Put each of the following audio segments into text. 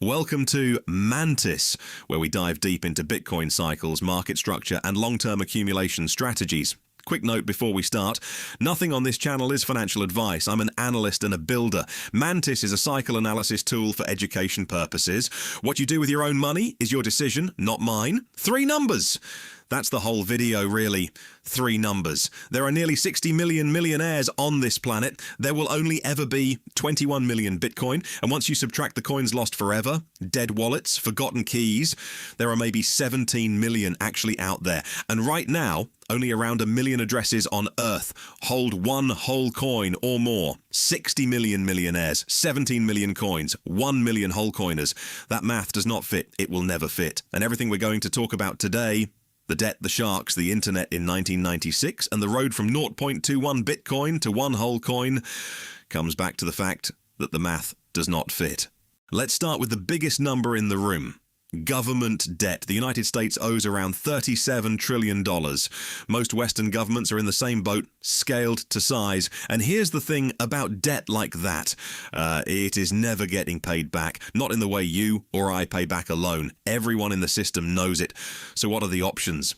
Welcome to Mantis, where we dive deep into Bitcoin cycles, market structure, and long-term accumulation strategies. Quick note before we start, nothing on this channel is financial advice. I'm an analyst and a builder. Mantis is a cycle analysis tool for education purposes. What you do with your own money is your decision, not mine. 3 numbers. That's the whole video, really. 3 numbers. There are nearly 60 million millionaires on this planet. There will only ever be 21 million Bitcoin. And once you subtract the coins lost forever, dead wallets, forgotten keys, there are maybe 17 million actually out there. And right now, only around 1 million addresses on Earth hold one whole coin or more. 60 million millionaires, 17 million coins, 1 million whole coiners. That math does not fit. It will never fit. And everything we're going to talk about today, the debt, the sharks, the internet in 1996, and the road from 0.21 Bitcoin to 1 whole coin, comes back to the fact that the math does not fit. Let's start with the biggest number in the room. Government debt. The United States owes around $37 trillion. Most Western governments are in the same boat, scaled to size. And here's the thing about debt like that. It is never getting paid back. Not in the way you or I pay back a loan. Everyone in the system knows it. So what are the options?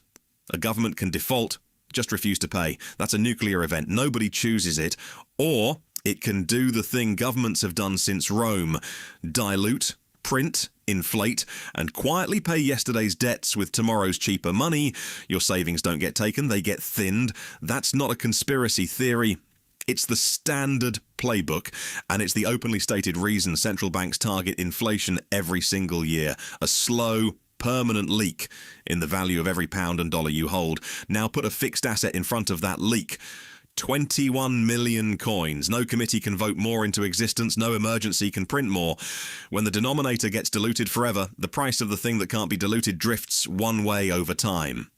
A government can default, just refuse to pay. That's a nuclear event. Nobody chooses it. Or it can do the thing governments have done since Rome. Dilute, print, inflate, and quietly pay yesterday's debts with tomorrow's cheaper money. Your savings don't get taken, they get thinned. That's not a conspiracy theory. It's the standard playbook, and it's the openly stated reason central banks target inflation every single year. A slow, permanent leak in the value of every pound and dollar you hold. Now put a fixed asset in front of that leak. 21 million coins. No committee can vote more into existence. No emergency can print more. When the denominator gets diluted forever, the price of the thing that can't be diluted drifts one way over time.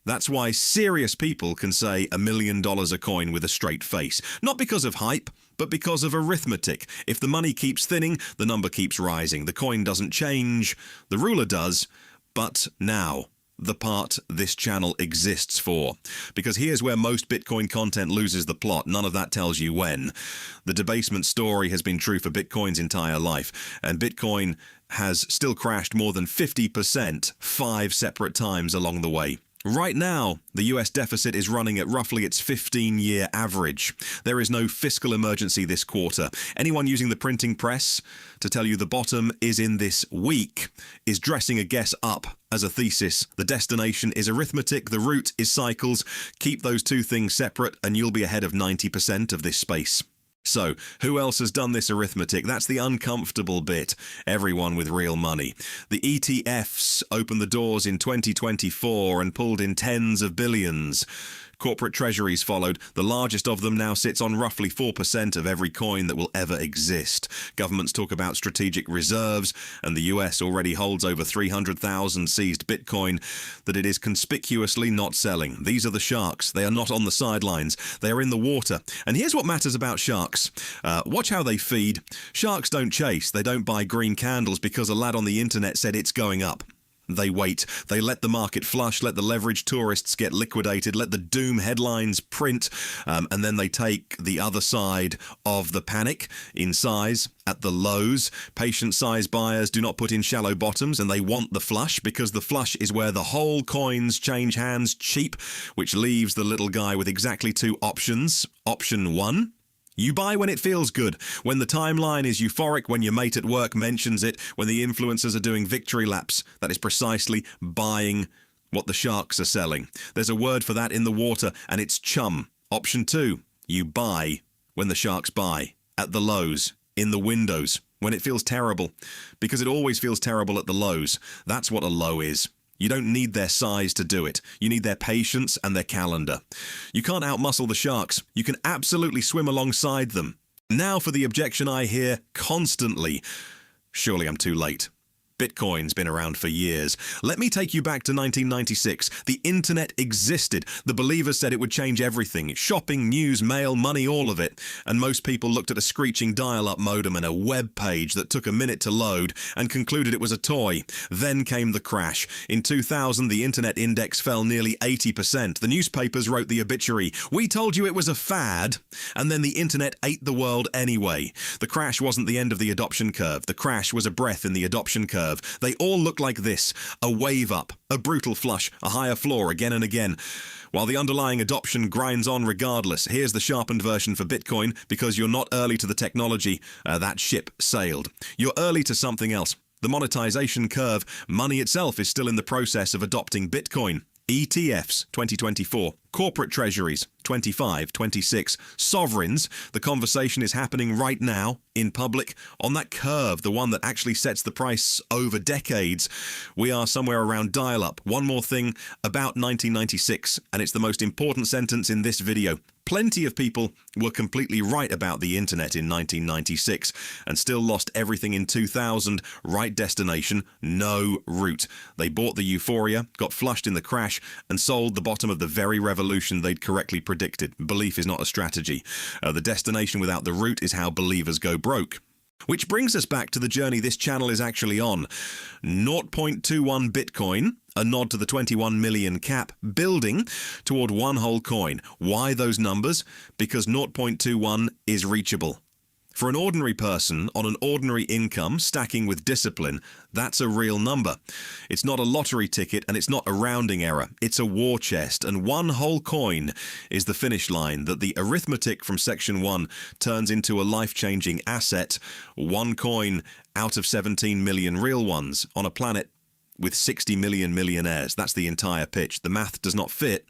That's why serious people can say $1 million a coin with a straight face. Not because of hype, but because of arithmetic. If the money keeps thinning, the number keeps rising. The coin doesn't change. The ruler does. But now, the part this channel exists for. Because here's where most Bitcoin content loses the plot. None of that tells you when. The debasement story has been true for Bitcoin's entire life, and Bitcoin has still crashed more than 50% 5 separate times along the way. Right now, the US deficit is running at roughly its 15-year average. There is no fiscal emergency this quarter. Anyone using the printing press to tell you the bottom is in this week is dressing a guess up as a thesis. The destination is arithmetic, the route is cycles. Keep those 2 things separate and you'll be ahead of 90% of this space. So, who else has done this arithmetic? That's the uncomfortable bit. Everyone with real money. The ETFs opened the doors in 2024 and pulled in tens of billions. Corporate treasuries followed. The largest of them now sits on roughly 4% of every coin that will ever exist. Governments talk about strategic reserves, and the US already holds over 300,000 seized Bitcoin that it is conspicuously not selling. These are the sharks. They are not on the sidelines. They are in the water. And here's what matters about sharks. Watch how they feed. Sharks don't chase. They don't buy green candles because a lad on the internet said it's going up. They wait. They let the market flush, let the leveraged tourists get liquidated, let the doom headlines print, and then they take the other side of the panic in size at the lows. Patient size buyers do not put in shallow bottoms, and they want the flush because the flush is where the whole coins change hands cheap, which leaves the little guy with exactly 2 options. Option 1. You buy when it feels good, when the timeline is euphoric, when your mate at work mentions it, when the influencers are doing victory laps. That is precisely buying what the sharks are selling. There's a word for that in the water, and it's chum. Option 2, you buy when the sharks buy, at the lows, in the windows, when it feels terrible, because it always feels terrible at the lows. That's what a low is. You don't need their size to do it. You need their patience and their calendar. You can't outmuscle the sharks. You can absolutely swim alongside them. Now for the objection I hear constantly. Surely I'm too late. Bitcoin's been around for years. Let me take you back to 1996. The internet existed. The believers said it would change everything. Shopping, news, mail, money, all of it. And most people looked at a screeching dial-up modem and a web page that took a minute to load and concluded it was a toy. Then came the crash. In 2000, the internet index fell nearly 80%. The newspapers wrote the obituary. We told you it was a fad. And then the internet ate the world anyway. The crash wasn't the end of the adoption curve. The crash was a breath in the adoption curve. They all look like this: a wave up, a brutal flush, a higher floor again and again. While the underlying adoption grinds on regardless, here's the sharpened version for Bitcoin. Because you're not early to the technology, that ship sailed. You're early to something else. The monetization curve, money itself is still in the process of adopting Bitcoin. ETFs 2024, corporate treasuries 25, 26, sovereigns. The conversation is happening right now in public on that curve, the one that actually sets the price over decades. We are somewhere around dial-up. One more thing about 1996, and it's the most important sentence in this video. Plenty of people were completely right about the internet in 1996 and still lost everything in 2000. Right destination, no route. They bought the euphoria, got flushed in the crash, and sold the bottom of the very revolution they'd correctly predicted. Belief is not a strategy. The destination without the route is how believers go broke. Which brings us back to the journey this channel is actually on. 0.21 Bitcoin, a nod to the 21 million cap, building toward one whole coin. Why those numbers? Because 0.21 is reachable. For an ordinary person on an ordinary income, stacking with discipline, that's a real number. It's not a lottery ticket and it's not a rounding error. It's a war chest, and one whole coin is the finish line that the arithmetic from section 1 turns into a life-changing asset. One coin out of 17 million real ones on a planet with 60 million millionaires. That's the entire pitch. The math does not fit.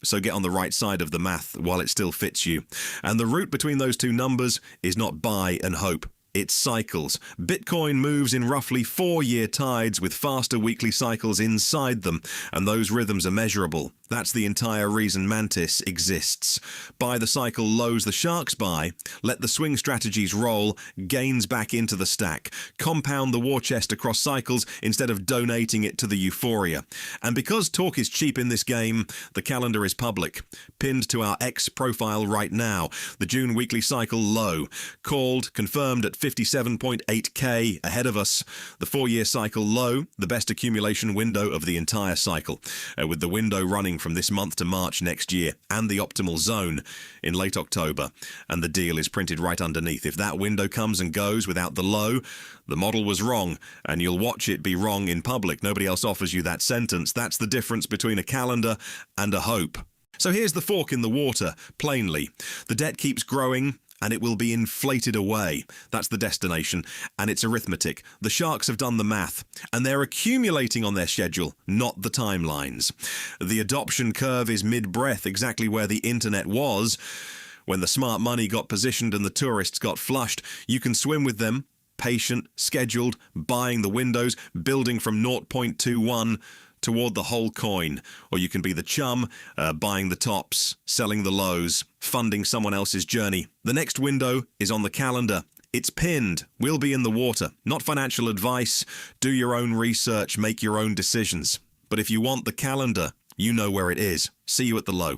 So get on the right side of the math while it still fits you. And the route between those two numbers is not buy and hope. It's cycles. Bitcoin moves in roughly 4-year tides with faster weekly cycles inside them, and those rhythms are measurable. That's the entire reason Mantis exists. Buy the cycle lows the sharks buy, let the swing strategies roll, gains back into the stack. Compound the war chest across cycles instead of donating it to the euphoria. And because talk is cheap in this game, the calendar is public. Pinned to our X profile right now. The June weekly cycle low. Called, confirmed at 57.8k ahead of us. The 4-year cycle low, the best accumulation window of the entire cycle, with the window running from this month to March next year, and the optimal zone in late October. And the deal is printed right underneath. If that window comes and goes without the low, the model was wrong, and you'll watch it be wrong in public. Nobody else offers you that sentence. That's the difference between a calendar and a hope. So here's the fork in the water, plainly. The debt keeps growing, and it will be inflated away. That's the destination, and it's arithmetic. The sharks have done the math, and they're accumulating on their schedule, not the timelines. The adoption curve is mid-breath, exactly where the internet was. When the smart money got positioned and the tourists got flushed, you can swim with them, patient, scheduled, buying the windows, building from 0.21 toward the whole coin. Or you can be the chum, buying the tops, selling the lows, funding someone else's journey. The next window is on the calendar. It's pinned. We'll be in the water. Not financial advice. Do your own research. Make your own decisions. But if you want the calendar, you know where it is. See you at the low.